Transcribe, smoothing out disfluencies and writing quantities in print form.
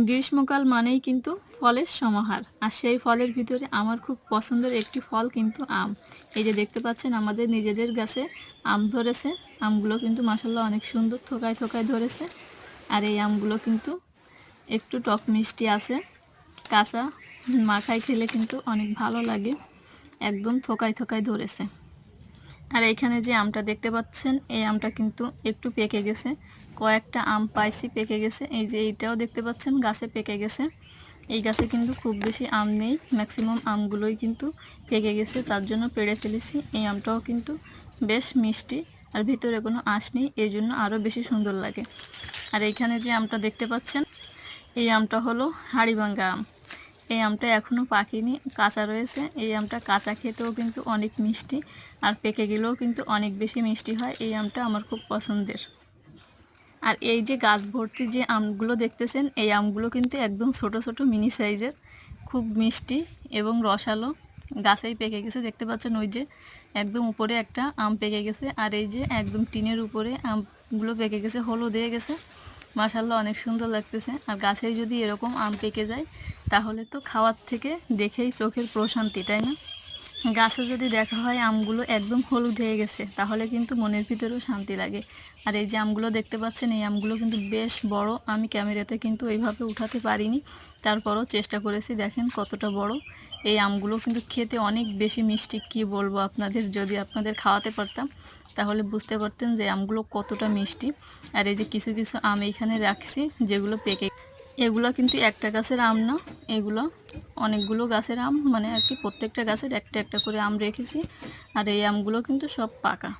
গ্রীষ্মকাল মানেই কিন্তু ফলের সমাহার, আর সেই ফলের ভিতরে আমার খুব পছন্দের একটি ফল কিন্তু আম। এই যে দেখতে পাচ্ছেন আমাদের নিজেদের গাছে আম ধরেছে। আমগুলো কিন্তু মাশাআল্লাহ অনেক সুন্দর থোকায় থোকায় ধরেছে। আর এই আমগুলো কিন্তু একটু টক মিষ্টি আছে, কাঁচা মাখায় খেলে কিন্তু অনেক ভালো লাগে। একদম থোকায় থোকায় ধরেছে। আর এখানে যে আমটা দেখতে পাচ্ছেন, এই আমটা কিন্তু একটু পেকে গেছে। কয়েকটা আম পাইছি পেকে গেছে। এই যে এইটাও দেখতে পাচ্ছেন গাছে পেকে গেছে। এই গাছে কিন্তু খুব বেশি আম নেই, ম্যাক্সিমাম আমগুলোই কিন্তু পেকে গেছে, তার জন্য পেড়ে ফেলেছি। এই আমটাও কিন্তু বেশ মিষ্টি, আর ভিতরে কোনো আঁশ নেই, এই জন্য আরও বেশি সুন্দর লাগে। আর এইখানে যে আমটা দেখতে পাচ্ছেন, এই আমটা হলো হাড়িভাঙ্গা আম। এই আমটা এখনও পাকেনি, কাঁচা রয়েছে। এই আমটা কাঁচা খেতেও কিন্তু অনেক মিষ্টি, আর পেকে গেলেও কিন্তু অনেক বেশি মিষ্টি হয়। এই আমটা আমার খুব পছন্দের। আর এই যে গাছ ভর্তি যে আমগুলো দেখতেছেন, এই আমগুলো কিন্তু একদম ছোট ছোট মিনি সাইজের, খুব মিষ্টি এবং রসালো। গাছেই পেকে গেছে, দেখতে পাচ্ছেন ওই যে একদম উপরে একটা আম পেকে গেছে, আর এই যে একদম টিনের উপরে আমগুলো পেকে গেছে, হলুদ হয়ে গেছে। মাশাআল্লাহ অনেক সুন্দর লাগতেছে। আর গাছেই যদি এরকম আম পেকে যায়, তাহলে তো খাওয়ার থেকে দেখেই চোখের প্রশান্তি, তাই না? গাছে যদি দেখা হয় আমগুলো একদম হলুদ হয়ে গেছে, তাহলে কিন্তু মনের ভিতরেও শান্তি লাগে। আর এই যে আমগুলো দেখতে পাচ্ছেন, এই আমগুলো কিন্তু বেশ বড়। আমি ক্যামেরাতে কিন্তু এইভাবে উঠাতে পারিনি, তারপরও চেষ্টা করেছি। দেখেন কতটা বড়। এই আমগুলো কিন্তু খেতে অনেক বেশি মিষ্টি, কি বলবো আপনাদের, যদি আপনাদের খাওয়াতে পারতাম তাহলে বুঝতে পারতেন যে আমগুলো কতটা মিষ্টি। আর এই যে কিছু কিছু আম এইখানে রাখছি যেগুলো পেকে, এগুলো কিন্তু একটা গাছের আম না, এগুলো অনেকগুলো গাছের আম, মানে আর কি প্রত্যেকটা গাছের একটা একটা করে আম রেখেছি। আর এই আমগুলো কিন্তু সব পাকা।